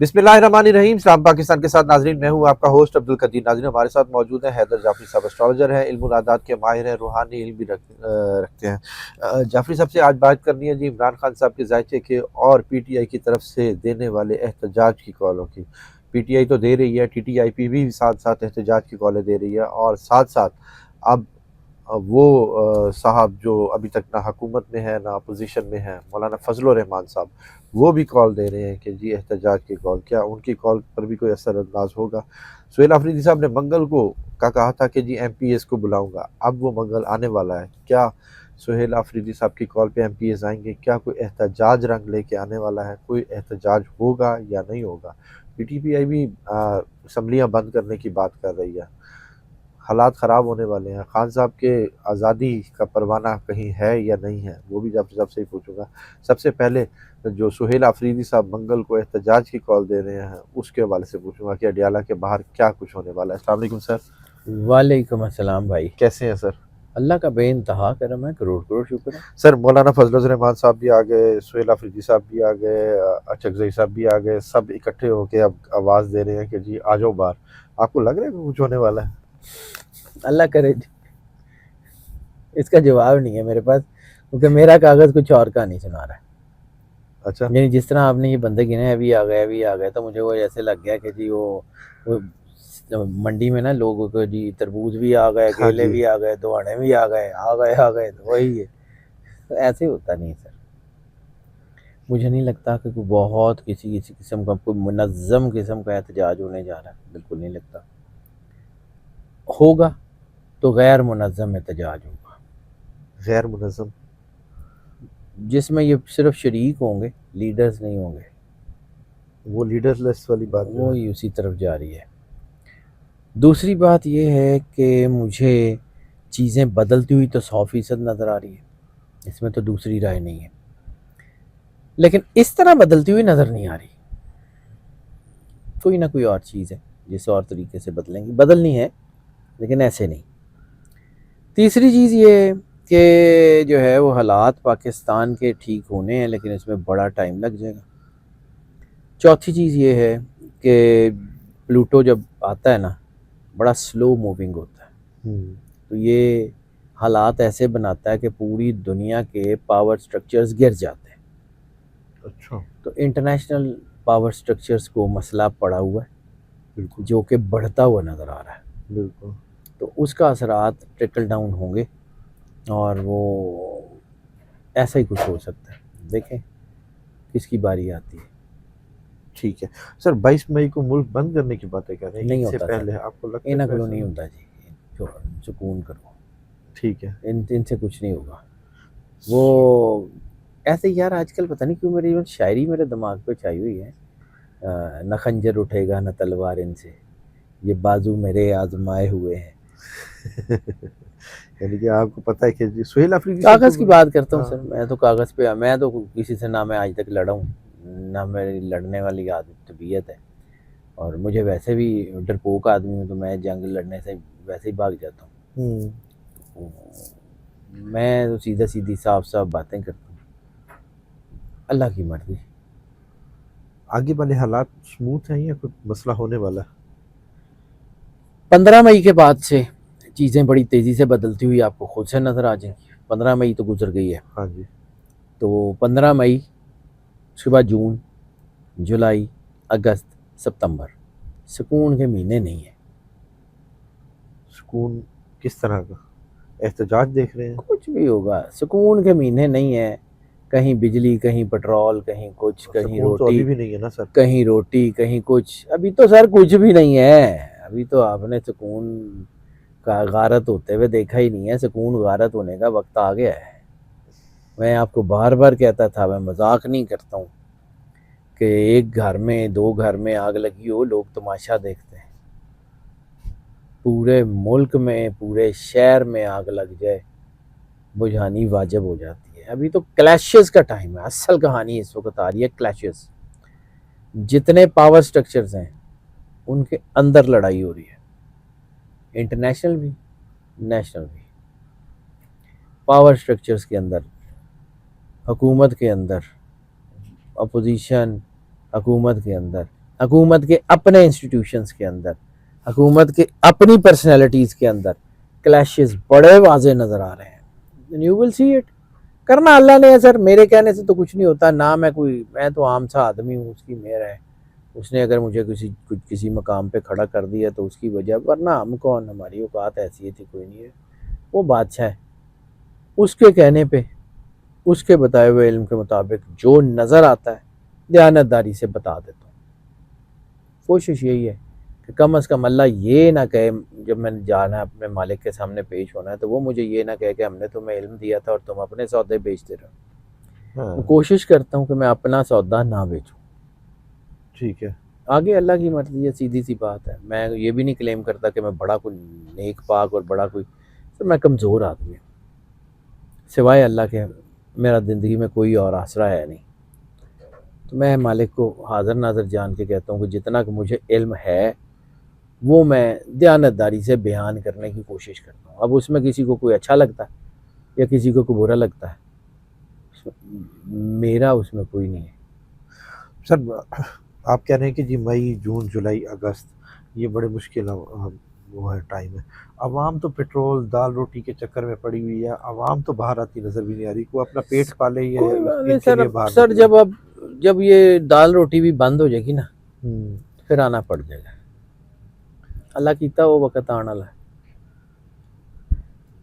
बिस्मिल्लाहिर्रहमानिर्रहीम। सलाम पाकिस्तान के साथ नाजरीन, मैं हूँ आपका होस्ट अब्दुल कदीर। नाजरीन, हमारे साथ मौजूद है हैदर जाफरी साहब, एस्ट्रोलॉजर हैं, इल्मुल आदात के माहिर हैं, रूहानी इल्म भी रखते हैं। जाफरी साहब से आज बात करनी है जी इमरान खान साहब के जायचे के और पीटीआई की तरफ से देने वाले एहतजाज की कॉलों की। पीटीआई तो दे रही है, टीटीआईपी भी साथ साथ एहतजाज की कॉलें दे रही है, और साथ साथ अब वो साहब जो अभी तक ना हुकूमत में है ना अपोजिशन में है, मौलाना फजल रहमान साहब, वो भी कॉल दे रहे हैं कि जी एहतजाज की कॉल, क्या उनकी कॉल पर भी कोई असर अंदाज होगा? सुहेल आफरीदी साहब ने मंगल को का कहा था कि जी एमपीएस को बुलाऊंगा, अब वो मंगल आने वाला है। क्या सुहेल आफरीदी साहब की कॉल पे एमपीएस आएंगे? क्या कोई एहतजाज रंग लेके आने वाला है? कोई एहतजाज होगा या नहीं होगा? पीटीपीआई भी असम्बलियाँ बंद करने की बात कर रही है। हालात ख़राब होने वाले हैं। खान साहब के आज़ादी का परवाना कहीं है या नहीं है, वो भी जाफरी साहब से ही पूछूंगा। सबसे पहले जो सुहेल आफरीदी साहब मंगल को एहतजाज की कॉल दे रहे हैं, उसके हवाले से पूछूंगा कि अडियाला के बाहर क्या कुछ होने वाला है। अस्सलाम वालेकुम सर। वालेकुम अस्सलाम भाई। कैसे हैं सर? अल्लाह का बेइंतहा करम है, करोड़ करोड़ शुक्र है। सर, मौलाना फजल रहमान साहब भी आ गए, सुहेल आफरीदी साहब भी आ गए, अचकजई साहब भी आ गए, सब इकट्ठे होके अब आवाज़ दे रहे हैं कि जी आ जाओ बाहर। आपको लग रहा है कि कुछ होने वाला है? अल्लाह करे। इसका जवाब नहीं है मेरे पास, क्योंकि मेरा कागज़ कुछ और का नहीं सुना रहा है। अच्छा। यानी जिस तरह आपने ये बंदे गिने अभी आ गए अभी आ गए, तो मुझे वो ऐसे लग गया कि जी वो मंडी में ना लोगों को जी तरबूज भी आ गए, हाँ केले जी। भी आ गए, दुआने भी आ गए तो वही है। तो ऐसे होता नहीं सर। मुझे नहीं लगता कि कोई बहुत किसी किसी किस्म का कोई मुनज़्ज़म किस्म का एहतजाज होने जा रहा है, बिल्कुल नहीं लगता। होगा तो गैर मुनज़्ज़म एहतजाज होगा, गैर मुनज़्ज़म? जिसमें ये सिर्फ शरीक होंगे, लीडर्स नहीं होंगे। वो लीडरलेस वाली बात जो वो है। ही उसी तरफ जा रही है। दूसरी बात ये है कि मुझे चीज़ें बदलती हुई तो 100% नज़र आ रही है, इसमें तो दूसरी राय नहीं है, लेकिन इस तरह बदलती हुई नज़र नहीं आ रही। कोई ना कोई और चीज़ है जिसे और तरीके से बदलेंगी, बदलनी है लेकिन ऐसे नहीं। तीसरी चीज़ ये है कि जो है वो हालात पाकिस्तान के ठीक होने हैं, लेकिन इसमें बड़ा टाइम लग जाएगा। चौथी चीज़ ये है कि प्लूटो जब आता है ना, बड़ा स्लो मूविंग होता है। तो ये हालात ऐसे बनाता है कि पूरी दुनिया के पावर स्ट्रक्चर्स गिर जाते हैं। अच्छा। तो इंटरनेशनल पावर स्ट्रक्चर्स को मसला पड़ा हुआ है, बिल्कुल। जो कि बढ़ता हुआ नज़र आ रहा है। बिल्कुल। तो उसका असरात ट्रिकल डाउन होंगे, और वो ऐसा ही कुछ हो सकता है। देखें किसकी बारी आती है। ठीक है। सर, 22 मई को मुल्क बंद करने की बातें कर रहे हैं, ईद नहीं से होता सर, पहले। आपको लगता है इन्ह कोई को ऐसा नहीं नहीं? होता जी। सुकून करो, ठीक है। इनसे कुछ नहीं होगा। वो ऐसे यार, आजकल पता नहीं क्यों मेरी शायरी मेरे दिमाग पे छाई हुई है। न खंजर उठेगा न तलवार इनसे, ये बाजू मेरे आजमाए हुए हैं। यानी कि आपको पता है कि जी सुहेल अफरीदी साहब कागज़ की तो। बात करता हूँ सर, हाँ। मैं तो कागज़ पे, मैं तो किसी से ना मैं आज तक लड़ा हूँ, ना मेरी लड़ने वाली आदत तबीयत है। और मुझे वैसे भी डरपोक आदमी हूँ, तो मैं जंग लड़ने से वैसे ही भाग जाता हम्म। हूँ। मैं तो सीधा सीधी साफ साफ बातें करता हूँ। अल्लाह की मर्ज़ी। आगे वाले हालात स्मूथ हैं या कुछ मसला होने वाला है? 15 मई के बाद से चीज़ें बड़ी तेज़ी से बदलती हुई आपको खुद से नज़र आ जाएंगी। 15 मई तो गुजर गई है। हाँ जी। तो 15 मई, उसके बाद जून, जुलाई, अगस्त, सितंबर सुकून के महीने नहीं है। सुकून? किस तरह का एहतजाज देख रहे हैं? कुछ भी होगा, सुकून के महीने नहीं है। कहीं बिजली, कहीं पेट्रोल, कहीं कुछ, कहीं सुकून तो अभी रोटी, भी नहीं है ना सर। कहीं रोटी, कहीं कुछ। अभी तो सर कुछ भी नहीं है। अभी तो आपने सुकून का गारत होते हुए देखा ही नहीं है। सुकून गारत होने का वक्त आ गया है। मैं आपको बार बार कहता था, मैं मजाक नहीं करता हूँ, कि एक घर में, दो घर में आग लगी हो, लोग तमाशा देखते हैं। पूरे मुल्क में, पूरे शहर में आग लग जाए, बुझानी वाजिब हो जाती है। अभी तो क्लैशेस का टाइम है। असल कहानी इस वक्त आ रही है क्लैशेस। जितने पावर स्ट्रक्चर्स हैं उनके अंदर लड़ाई हो रही है, इंटरनेशनल भी, नेशनल भी। पावर स्ट्रक्चर्स के अंदर, हुकूमत के अंदर, अपोजिशन, हुकूमत के अंदर हुकूमत के अपने इंस्टीट्यूशंस के अंदर, हुकूमत के अपनी पर्सनैलिटीज़ के अंदर क्लैशेस बड़े वाजे नज़र आ रहे हैं। You will see it. करना अल्लाह ने है सर, मेरे कहने से तो कुछ नहीं होता ना। मैं तो आम सा आदमी हूँ, उसकी मेहर है। उसने अगर मुझे किसी मकाम पे खड़ा कर दिया तो उसकी वजह, वरना हम कौन, हमारी औकात हैसियत ही कोई नहीं है। वो बादशाह है, उसके कहने पे, उसके बताए हुए इल्म के मुताबिक जो नज़र आता है दयानतदारी से बता देता हूँ। कोशिश यही है कि कम अज़ कम अल्लाह ये ना कहे, जब मैंने जाना है अपने मालिक के सामने पेश होना है, तो वो मुझे ये ना कहे कि हमने तुम्हें इल्म दिया था और तुम अपने सौदे बेचते रहो। हाँ, मैं कोशिश करता हूँ कि मैं अपना सौदा ना बेचूँ। ठीक है। आगे अल्लाह की मर्ज़ी है, सीधी सी बात है। मैं ये भी नहीं क्लेम करता कि मैं बड़ा कोई नेक पाक और बड़ा कोई, तो मैं कमज़ोर आदमी हूँ। सिवाय अल्लाह के मेरा ज़िंदगी में कोई और आसरा है नहीं। तो मैं मालिक को हाज़िर नाज़र जान के कहता हूँ कि जितना कि मुझे इल्म है वो मैं दयानतदारी से बयान करने की कोशिश करता हूँ। अब उसमें किसी को कोई अच्छा लगता है या किसी को कोई बुरा लगता है, मेरा उसमें कोई नहीं है। सर, आप कह रहे हैं कि जी मई, जून, जुलाई, अगस्त ये बड़े मुश्किल वो है टाइम है। आवाम तो पेट्रोल दाल रोटी के चक्कर में पड़ी हुई है, आवाम तो बाहर आती नज़र भी नहीं आ रही। कोई अपना पेट पाले, ये कोई बात नहीं इनके सर। लिए अब बाहर सर निकले। जब ये दाल रोटी भी बंद हो जाएगी ना, फिर आना पड़ जाएगा। अल्लाह कीता वो वक़्त आने वाला है।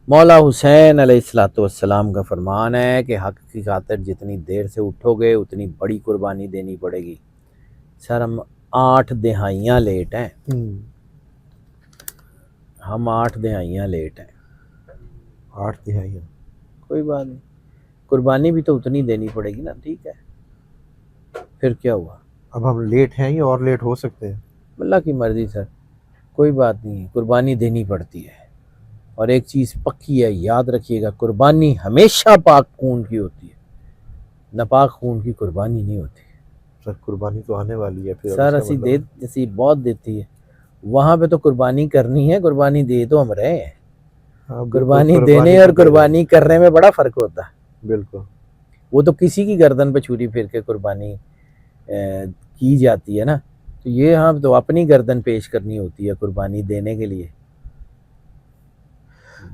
मौला हुसैन अलैहिस्सलाम का फरमान है कि हक़ की खातिर जितनी देर से उठोगे उतनी बड़ी कुर्बानी देनी पड़ेगी। सर हम 8 दिहाइयाँ लेट हैं, हम 8 दिहाइयाँ लेट हैं। 8 दिहाइयाँ। कोई बात नहीं, कुर्बानी भी तो उतनी देनी पड़ेगी ना। ठीक है, फिर क्या हुआ? अब हम लेट हैं या और लेट हो सकते हैं? अल्लाह की मर्ज़ी सर, कोई बात नहीं है, कुर्बानी देनी पड़ती है। और एक चीज़ पक्की है, याद रखिएगा, कुर्बानी हमेशा पाक खून की होती है, नापाक खून की कुर्बानी नहीं होती। सर कुर्बानी तो आने वाली है फिर, अब सर इसका असी मतलब दे असी बहुत देती है, वहाँ पे तो कुर्बानी करनी है, कुर्बानी दे तो हम रहे हैं। हाँ, बिल्कुल, कुर्बानी कुर्बानी देने तो और दे रहे हैं। कुर्बानी करने में बड़ा फ़र्क होता है। बिल्कुल। वो तो किसी की गर्दन पे छुरी फिर के कुर्बानी की जाती है ना, तो ये हाँ तो अपनी गर्दन पेश करनी होती है कुर्बानी देने के लिए।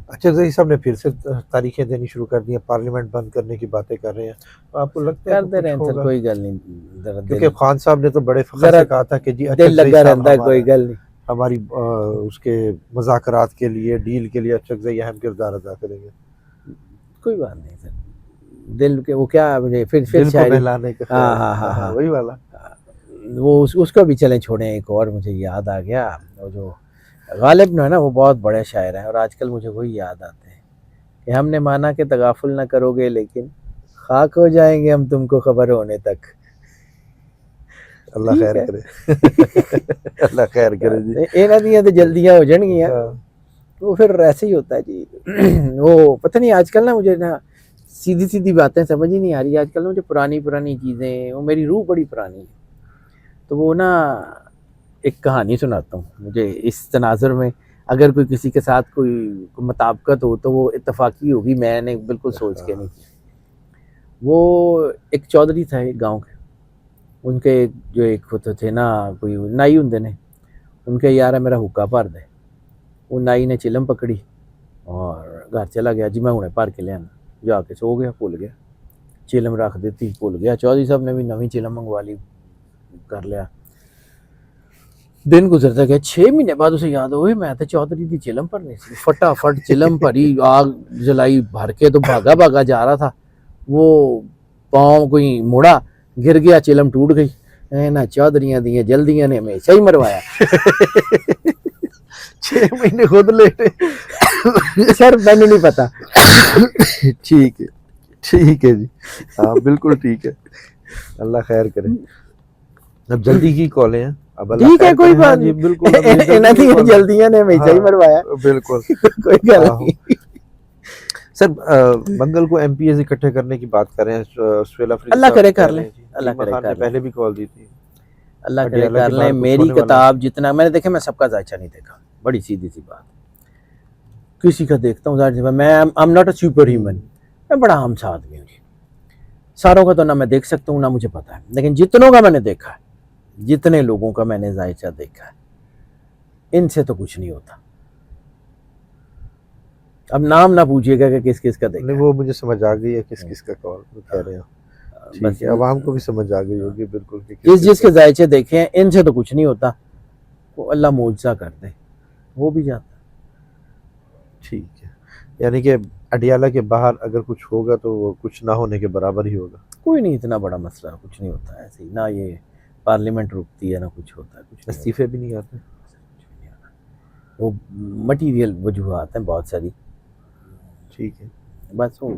अच्छा, रईस साहब ने फिर से तारीखें देनी शुरू कर दी हैं, पार्लियामेंट बंद करने की बातें कर रहे हैं। तो आपको लगता है कि करते कुछ रहें सर, होगा? कोई गल नहीं। जरा क्योंकि खान साहब ने तो बड़े फ़ख्र जरा से कहा था कि जी दिल अचक ज़ई लगा साहब रहता है, कोई गल नहीं। हमारी उसके मुज़ाकरात के लिए, डील के लिए अचक ज़ई अहम किरदार अदा करेंगे। कोई बात नहीं सर, दिल के वो क्या मुझे फिर दिल को शायरी। बहलाने का हाँ ख्याल। हाँ हाँ हाँ, वही वाला। वो उसको भी चलें छोड़ें। एक और मुझे याद आ गया, वो जो गालिब ने है ना, वो बहुत बड़े शायर हैं और आजकल मुझे वही याद आते हैं कि हमने माना कि तगाफुल ना करोगे लेकिन खाक हो जाएंगे हम तुमको खबर होने तक। अल्लाह ठीक खैर है, करे। अल्लाह खैर करे जी। इन्हां दियां तो जल्दियां हो जाएंगियां। हाँ, वो फिर ऐसे ही होता है जी। वो पता नहीं आजकल ना, मुझे ना सीधी सीधी बातें समझ ही नहीं आ रही आजकल ना। मुझे पुरानी पुरानी चीज़ें, वो मेरी रूह बड़ी पुरानी है, तो वो ना एक कहानी सुनाता हूँ। मुझे इस तनाजुर में अगर कोई किसी के साथ कोई मुताबिकत हो तो वो इत्तफाकी होगी, मैंने बिल्कुल सोच के नहीं किया। वो एक चौधरी था एक गांव के, उनके जो एक होते थे ना, कोई नाई होंगे ने, उनके यार मेरा हुक्का भर दे। वो नाई ने चिलम पकड़ी और घर चला गया जी, मैं हुणे भर के लिया। जाके सो गया, भुल गया, चिलम रख दी, भुल गया। चौधरी साहब ने भी नवी चिलम मंगवा ली, कर लिया। दिन गुजरता गया, 6 महीने बाद उसे याद हो, मैं तो चौधरी की चिलम भरनी सी। फटाफट चिलम भरी, आग जलाई, भर के तो भागा भागा जा रहा था। वो पाँव कोई मुड़ा, गिर गया, चिलम टूट गई। ना चौधरियां दियां जल्दियां ने हमेशा ही मरवाया। 6 महीने खुद लेटे। सर मैंने नहीं पता। ठीक है, ठीक है जी। हाँ बिल्कुल ठीक है, अल्लाह खैर करे। अब जल्दी की कॉलें हैं, अब अल्लाह ठीक है, खैर कोई करे। बात हाँ जी, नहीं। बिल्कुल, अब ये इन्हां जल्दी की दियां कॉल है। जल्दियां ने हमेशा ही हाँ, मरवाया। बिल्कुल। कोई गल आहो। नहीं। सर, मंगल को एमपीएस इकट्ठे करने की बात कर रहे हैं। सुहेल अफरीदी अल्लाह साहब करे कह कर रहे लें, हैं जी। अल्लाह रीमा करे खान ने कर लें, पहले भी कॉल दी थी। अल्लाह करे अडयाला कर के लें। बाहर कुछ मेरी होने वाला है। किताब जितना मैंने देखे, मैं सबका जायचा नहीं देखा, बड़ी सीधी सी बात। किसी का देखता हूँ, जाहिर सी बात, मैं I am not a super human, मैं बड़ा आम सा आदमी हूँ जी। सारों का तो ना मैं देख सकता हूँ ना मुझे पता है, लेकिन जितनों का मैंने देखा है जितने लोगों का मैंने जायचा देखा है, इनसे तो कुछ नहीं होता। अब नाम ना पूछिएगा कि किस किस का देखा नहीं है। वो मुझे समझ आ गई है किस किस का कॉल कह रहे हो। ठीक बस है, आवाम को भी समझ आ गई होगी बिल्कुल कि जिस जिसके का। जायचे देखे हैं, इनसे तो कुछ नहीं होता। वो अल्लाह मौजज़ा कर दे, वो भी जाता। ठीक है, यानी कि अडियाला के बाहर अगर कुछ होगा तो वो कुछ ना होने के बराबर ही होगा। कोई नहीं, इतना बड़ा मसला कुछ नहीं होता ऐसे ही। ना ये पार्लियामेंट रुकती है, ना कुछ होता है, कुछ नहीं इस्तीफे भी नहीं आते। होता। वो मटीरियल वजूहात हैं बहुत सारी। ठीक है बस वो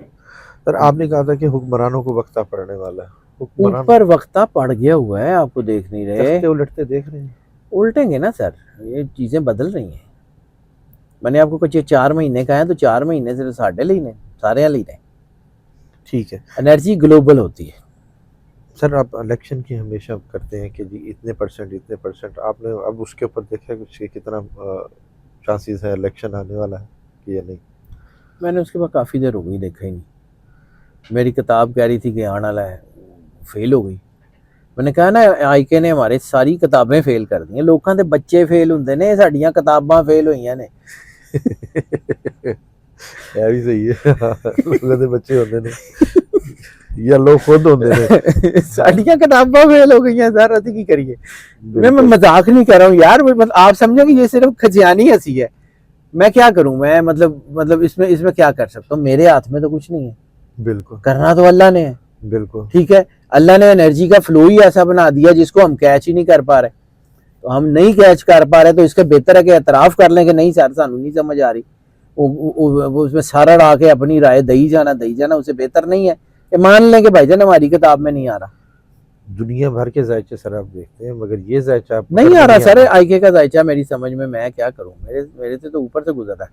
सर, आपने कहा था कि हुक्मरानों को वक्ता पड़ने वाला है। हुक्मरान ऊपर वक्ता पड़ गया हुआ है, आपको देख नहीं रहे। तख्ते उलटते देख रहे हैं। उल्टेंगे ना सर, ये चीज़ें बदल रही हैं। मैंने आपको कुछ 4 महीने कहा है, तो 4 महीने सिर्फ साढ़े लेने, सारे लेने। ठीक है एनर्जी ग्लोबल होती है। सर, आप इलेक्शन की हमेशा करते हैं कि जी इतने परसेंट, आपने अब उसके ऊपर देखा कुछ कि कितना चांसेस है इलेक्शन आने वाला है कि या नहीं? मैंने उसके बाद काफ़ी देर हो गई, देखा ही नहीं। मेरी किताब कह रही थी कि आने वाला है, फेल हो गई। मैंने कहा ना, आईके ने हमारे सारी किताबें फेल कर दी। लोगों के बच्चे फेल होंगे ने, साड़ियाँ किताबां फेल हुई ने। है भी सही है। लोगों दे बच्चे होंगे ने या लोग खुद होंगे ने। साड़ियाँ किताबां फेल हो गई हैं सर, अति की करिए। मैं बिल्कुल मजाक नहीं कर रहा हूँ यार, मतलब आप समझोगे ये सिर्फ खजियानी हंसी है। मैं क्या करूं, मैं मतलब इसमें इसमें क्या कर सकता हूँ? मेरे हाथ में तो कुछ नहीं है, बिल्कुल करना तो अल्लाह ने है। बिल्कुल ठीक है, अल्लाह ने एनर्जी का फ्लो ही ऐसा बना दिया जिसको हम कैच ही नहीं कर पा रहे। तो हम नहीं कैच कर पा रहे, तो इसका बेहतर है कि एतराफ कर लें कि नहीं सर, सानू नहीं समझ आ रही। वो उसमें सारा अड़ा के अपनी राय दई जाना उसे बेहतर नहीं है कि मान लें कि भाईजान हमारी किताब में नहीं आ रहा। दुनिया भर के जायचे सर आप देखते हैं, मगर ये जायचा आप नहीं आ रहा सर, आईके का जायचा मेरी समझ में, मैं क्या करूं, मेरे से तो ऊपर से गुजर रहा है।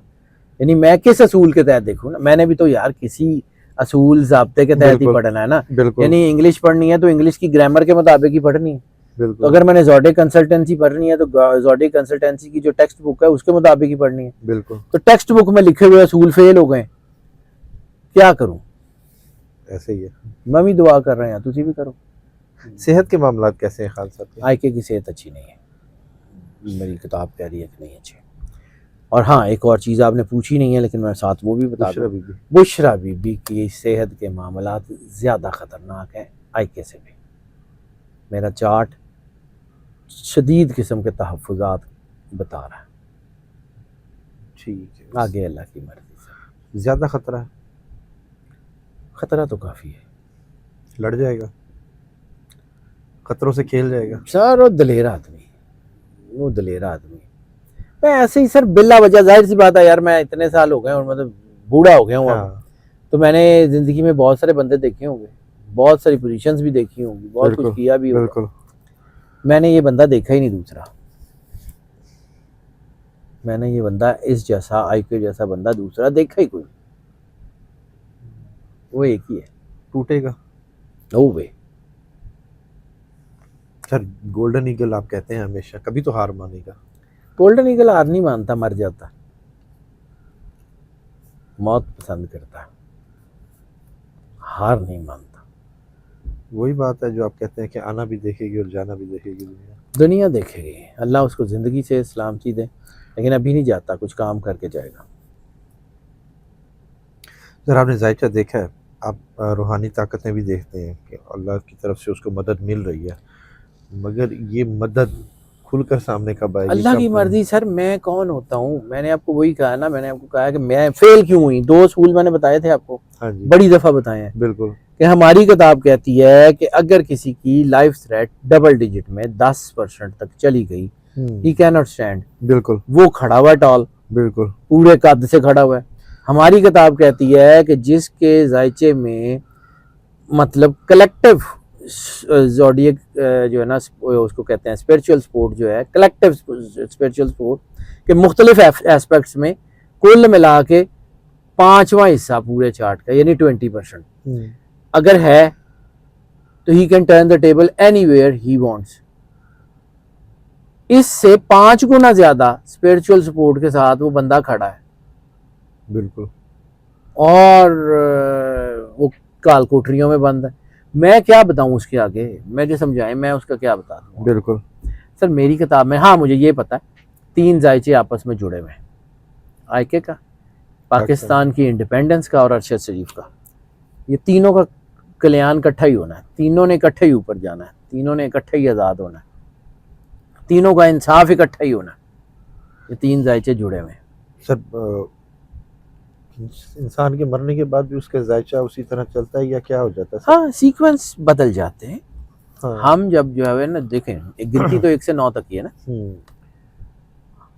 यानी मैं किस असूल के तहत देखूं ना, मैंने भी तो यार किसी असूल ज़ाब्ते के तहत ही बिल्कुल पढ़ना है ना। बिल्कुल यानी इंग्लिश पढ़नी है तो इंग्लिश की ग्रामर के मुताबिक ही पढ़नी है। तो बिल्कुल अगर मैंने ज़ोडिक कंसल्टेंसी पढ़नी है तो ज़ोडिक कंसल्टेंसी की जो टेक्स्ट बुक है उसके मुताबिक ही पढ़नी है। बिल्कुल तो टेक्स्ट बुक में लिखे हुए असूल फेल हो गए, क्या करूं? ऐसे ही है। मैं भी दुआ कर रहे हैं, तुझे भी करो। सेहत के मामला कैसे हैं खान साहब के? आईके की सेहत अच्छी नहीं है, मेरी किताब कह रही है कि नहीं अच्छी। और हाँ, एक और चीज़ आपने पूछी नहीं है लेकिन मैं साथ वो भी बता दूं, बुशरा बीबी की सेहत के मामला ज़्यादा ख़तरनाक हैं आईके से भी। मेरा चार्ट शदीद किस्म के तहफ़्फ़ुज़ात बता रहा है। ठीक है, आगे अल्लाह की मर्ज़ी से। ज़्यादा खतरा है? ख़तरा तो काफ़ी है। लड़ जाएगा, खतरों से खेल जाएगा सर वो दलेर आदमी, वो दलेर आदमी। मैं ऐसे ही सर बिला वजह, जाहिर सी बात है यार, मैं इतने साल हो गए और मतलब बूढ़ा हो गया हूँ अब। हाँ तो मैंने ज़िंदगी में बहुत सारे बंदे देखे होंगे, बहुत सारी पोजीशंस भी देखी होंगी, बहुत कुछ किया भी होगा। बिल्कुल मैंने ये बंदा देखा ही नहीं दूसरा। मैंने ये बंदा इस जैसा, आईके जैसा बंदा दूसरा देखा ही कोई, वो एक ही है। टूटेगा नो वे। सर, गोल्डन ईगल आप कहते हैं हमेशा, कभी तो हार मानेगा। गोल्डन ईगल हार नहीं मानता, मर जाता, मौत पसंद करता है, हार नहीं मानता। वही बात है जो आप कहते हैं कि आना भी देखेगी और जाना भी देखेगी दुनिया। दुनिया देखेगी, अल्लाह उसको ज़िंदगी से सलामती दे, लेकिन अभी नहीं जाता, कुछ काम करके जाएगा। सर, आपने जायचा देखा है, आप रूहानी ताकतें भी देखते हैं कि अल्लाह की तरफ से उसको मदद मिल रही है, मगर ये मदद खुलकर सामने कब आएगी? अल्लाह की मर्जी सर, मैं कौन होता हूँ? मैंने आपको वही कहा ना, मैंने आपको कहा कि मैं फेल क्यों हुई। 2 असूल मैंने बताए थे आपको, हाँ जी बड़ी दफ़ा बताए हैं। बिल्कुल कि हमारी किताब कहती है कि अगर किसी की लाइफ थ्रेट डबल डिजिट में 10% तक चली गई, ही कैन नॉट स्टैंड। बिल्कुल वो खड़ा हुआ है टॉल, बिल्कुल पूरे कद से खड़ा हुआ है। हमारी किताब कहती है कि जिसके जायचे में मतलब कलेक्टिव ज़ोडिएक जो है ना, उसको कहते हैं स्पिरिचुअल सपोर्ट, जो है कलेक्टिव स्पिरिचुअल सपोर्ट के मुख्तलिफ एस्पेक्ट्स में कुल मिला के 5वां हिस्सा पूरे चार्ट का, यानी 20% अगर है, तो he can turn the table anywhere he wants. इससे 5 गुना ज्यादा स्पिरिचुअल सपोर्ट के साथ वो बंदा खड़ा है। बिल्कुल और वो काल कोठरियों में बंद है। मैं क्या बताऊं उसके आगे, मैं जो समझाए मैं उसका क्या बता दूं। बिल्कुल। सर मेरी किताब में, हाँ मुझे ये पता है, 3 जायचे आपस में जुड़े हुए हैं, आईके का, पाकिस्तान की इंडिपेंडेंस का और अरशद शरीफ का। ये तीनों का कल्याण इकट्ठा ही होना है, तीनों ने इकट्ठे ही ऊपर जाना है, तीनों ने इकट्ठे ही आज़ाद होना है, तीनों का इंसाफ इकट्ठा ही होना है। ये 3 जायचे जुड़े हुए हैं। सर इंसान के मरने के बाद भी उसका जायचा उसी तरह चलता है या क्या हो जाता है सर? हाँ सीक्वेंस बदल जाते हैं। हाँ। हम जब जो है ना देखें, एक गिनती तो 1 से 9 तक की है ना,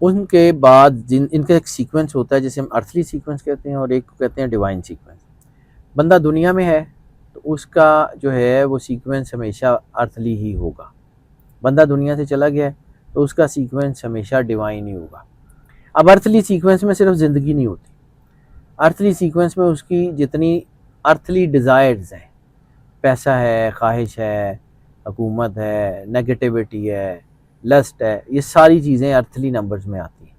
उनके बाद जिन इनका एक सीक्वेंस होता है जिसे हम अर्थली सीक्वेंस कहते हैं और एक को कहते हैं डिवाइन सीक्वेंस। बंदा दुनिया में है तो उसका जो है वो सीक्वेंस हमेशा अर्थली ही होगा। बंदा दुनिया से चला गया है तो उसका सीक्वेंस हमेशा डिवाइन ही होगा। अब अर्थली सीक्वेंस में सिर्फ ज़िंदगी नहीं होती, अर्थली सीक्वेंस में उसकी जितनी अर्थली डिज़ायर्स हैं, पैसा है, ख्वाहिश है, हुकूमत है, नेगेटिविटी है, लस्ट है, ये सारी चीज़ें अर्थली नंबर्स में आती हैं।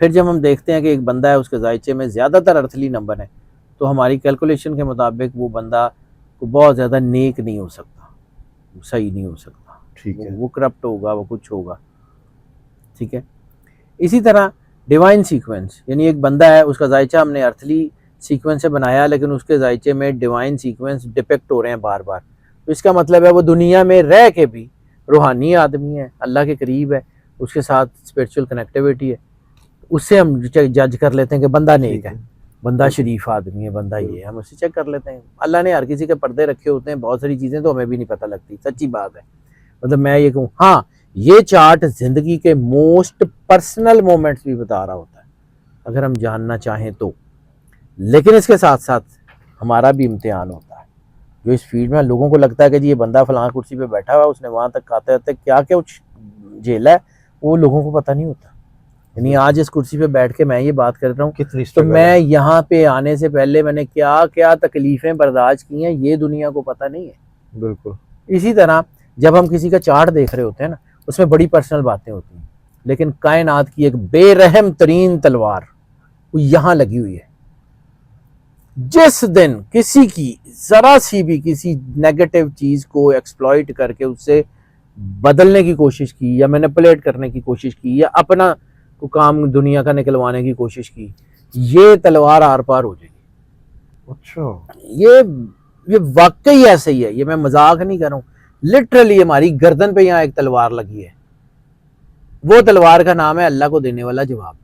फिर जब हम देखते हैं कि एक बंदा है उसके जायचे में ज़्यादातर अर्थली नंबर है, तो हमारी कैलकुलेशन के मुताबिक वो बंदा को बहुत ज़्यादा नेक नहीं हो सकता, सही नहीं हो सकता, ठीक है। वो करप्ट होगा, वो कुछ होगा। ठीक है। इसी तरह डिवाइन सीक्वेंस, यानी एक बंदा है उसका जायचा हमने अर्थली सीक्वेंस से बनाया लेकिन उसके जायचे में डिवाइन सीक्वेंस डिपेक्ट हो रहे हैं बार बार, तो इसका मतलब है वो दुनिया में रह के भी रूहानी आदमी है, अल्लाह के करीब है, उसके साथ स्पिरिचुअल कनेक्टिविटी है, उससे हम जज कर लेते हैं कि बंदा नेक है, बंदा शरीफ आदमी है, बंदा ये है, हम उससे चेक कर लेते हैं। अल्लाह ने हर किसी के पर्दे रखे होते हैं, बहुत सारी चीज़ें तो हमें भी नहीं पता लगती, सच्ची बात है। मतलब मैं ये कहूँ, हाँ ये चार्ट ज़िंदगी के मोस्ट पर्सनल मोमेंट्स भी बता रहा होता है अगर हम जानना चाहें तो, लेकिन इसके साथ साथ हमारा भी इम्तिहान होता है। जो इस फील्ड में लोगों को लगता है कि जी ये बंदा फलां कुर्सी पे बैठा हुआ, उसने वहाँ तक आते आते क्या क्या झेला है, वो लोगों को पता नहीं होता। यानी आज इस कुर्सी पे बैठ के मैं ये बात कर रहा हूँ, कितनी तो मैं यहाँ पे आने से पहले मैंने क्या क्या तकलीफ़ें बर्दाश्त की हैं, ये दुनिया को पता नहीं है। बिल्कुल। इसी तरह जब हम किसी का चार्ट देख रहे होते हैं ना, उसमें बड़ी पर्सनल बातें होती हैं, लेकिन कायनात की एक बेरहम तरीन तलवार वो यहाँ लगी हुई है। जिस दिन किसी की जरा सी भी किसी नेगेटिव चीज को एक्सप्लॉइट करके उससे बदलने की कोशिश की या मैनिपुलेट करने की कोशिश की या अपना को काम दुनिया का निकलवाने की कोशिश की, ये तलवार आर पार हो जाएगी। अच्छा। ये वाकई ऐसे ही है, ये मैं मजाक नहीं कर रहा हूँ, लिटरली हमारी गर्दन पे यहाँ एक तलवार लगी है, वो तलवार का नाम है अल्लाह को देने वाला जवाब।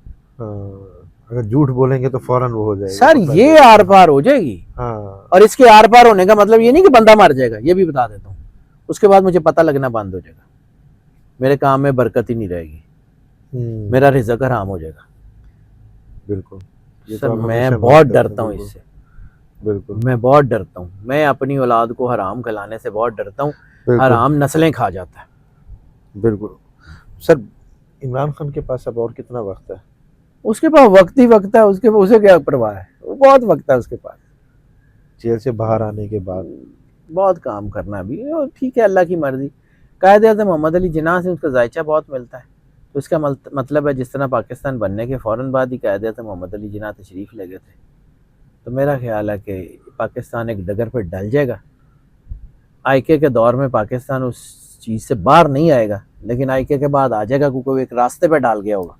अगर झूठ बोलेंगे तो फौरन वो हो जाएगा सर, ये आर पार हो जाएगी। हाँ। और इसके आर पार होने का मतलब ये नहीं कि बंदा मर जाएगा, ये भी बता देता हूँ, उसके बाद मुझे पता लगना बंद हो जाएगा, मेरे काम में बरकत ही नहीं रहेगी, मेरा रिज़्क हराम हो जाएगा। बिल्कुल। सर मैं बहुत डरता हूँ इससे, बिल्कुल मैं बहुत डरता हूँ, मैं अपनी औलाद को हराम खिलाने से बहुत डरता हूँ, हराम नस्लें खा जाता है। बिल्कुल। सर इमरान खान के पास अब और कितना वक्त है? उसके पास वक्त ही वक्त है, उसे क्या परवाह है, बहुत वक्त है उसके पास। जेल से बाहर आने के बाद बहुत काम करना भी, और ठीक है अल्लाह की मर्जी। कायदे आज़म मोहम्मद अली जिन्ना से उसका जायचा बहुत मिलता है, तो इसका मतलब है जिस तरह पाकिस्तान बनने के फ़ौरन बाद ही कायदे आज़म मोहम्मद अली जिन्ना तशरीफ़ ले गए थे, तो मेरा ख्याल है कि पाकिस्तान एक डगर पर डल जाएगा। आईके के दौर में पाकिस्तान उस चीज़ से बाहर नहीं आएगा, लेकिन आईके के बाद आ जाएगा क्योंकि वो एक रास्ते पे डाल गया होगा।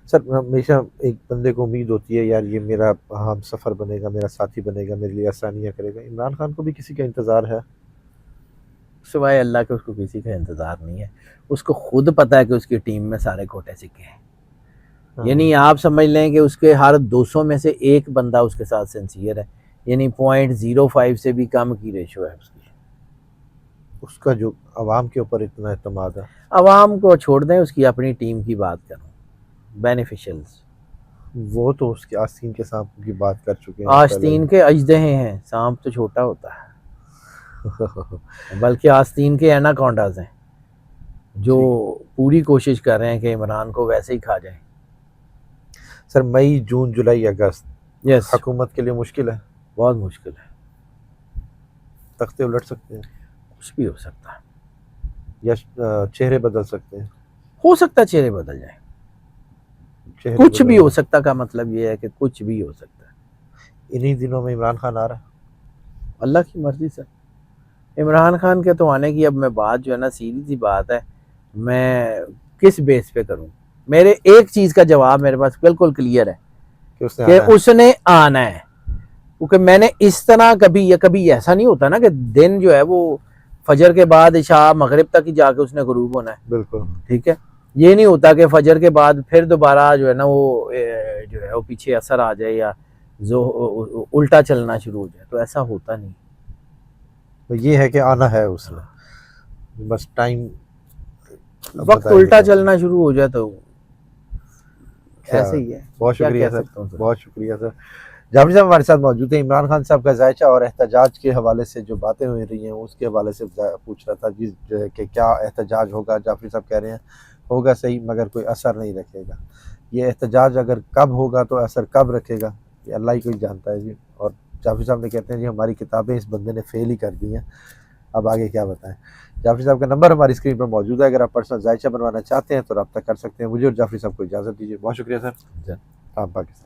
सर हमेशा एक बंदे को उम्मीद होती है यार ये मेरा हम सफ़र बनेगा, मेरा साथी बनेगा, मेरे लिए आसानियाँ करेगा। इमरान खान को भी किसी का इंतज़ार है? सिवाय अल्लाह के उसको किसी का इंतज़ार नहीं है। उसको खुद पता है कि उसकी टीम में सारे खोटे सिक्के हैं। यानी आप समझ लें कि उसके हर 200 में से एक बंदा उसके साथ सिंसियर है, यानी 0.05 से भी कम की रेशो है उसकी। उसका जो अवाम के ऊपर इतना एतमाद है। अवाम को छोड़ दें, उसकी अपनी टीम की बात करूँ, बेनिफिशियल्स, वो तो उसके आस्तीन के सांप की बात कर चुके हैं। आस्तीन के अजदहे हैं, सांप तो छोटा होता है बल्कि आस्तीन के एनाकोंडाज हैं जो पूरी कोशिश कर रहे हैं कि इमरान को वैसे ही खा जाए। सर मई, जून, जुलाई, अगस्त, यस, हुकूमत के लिए मुश्किल है, बहुत मुश्किल है। तख्ते उलट सकते हैं, कुछ भी हो सकता है, या चेहरे बदल सकते हैं। हो सकता है चेहरे बदल जाए, कुछ भी हो सकता का मतलब ये है कि कुछ भी हो सकता है। इन्हीं दिनों में इमरान खान आ रहा है, अल्लाह की मर्जी से। इमरान खान के तो आने की अब मैं बात जो है ना, सीधी सी बात है, मैं किस बेस पे करूं? मेरे एक चीज का जवाब मेरे पास बिल्कुल क्लियर है कि उसने कि आना है। उसने आना है। क्योंकि मैंने इस तरह कभी, या कभी ऐसा नहीं होता ना कि दिन जो है वो फजर के बाद इशा मगरिब तक ही जाके उसने गुरूब होना है, बिल्कुल। ठीक है। ये नहीं होता कि फजर के बाद फिर दोबारा जो है ना वो जो है वो पीछे असर आ जाए या जो उल्टा चलना शुरू हो जाए, तो ऐसा होता नहीं। तो ये है कि आना है उसने, बस टाइम वक्त उल्टा चलना शुरू हो जाए तो ऐसे ही है। बहुत क्या शुक्रिया कह सर, सकता हूँ सर। बहुत शुक्रिया सर। जाफरी साहब हमारे साथ मौजूद हैं। इमरान खान साहब का जायचा और एहतजाज के हवाले से जो बातें हो रही हैं उसके हवाले से पूछ रहा था जी कि क्या एहतजाज होगा। जाफरी साहब कह रहे हैं होगा सही मगर कोई असर नहीं रखेगा। ये एहतजाज अगर कब होगा तो असर कब रखेगा ये अल्लाह ही कोई जानता है जी। और जाफरी साहब ने कहते हैं जी हमारी किताबें इस बंदे ने फेल ही कर दी हैं, अब आगे क्या बताएं। जाफरी साहब का नंबर हमारी स्क्रीन पर मौजूद है, अगर आप पर्सनल जायचा बनवाना चाहते हैं तो रब्ता कर सकते हैं। मुझे और जाफरी साहब को इजाज़त दीजिए। बहुत शुक्रिया सर। आप पाकिस्तान।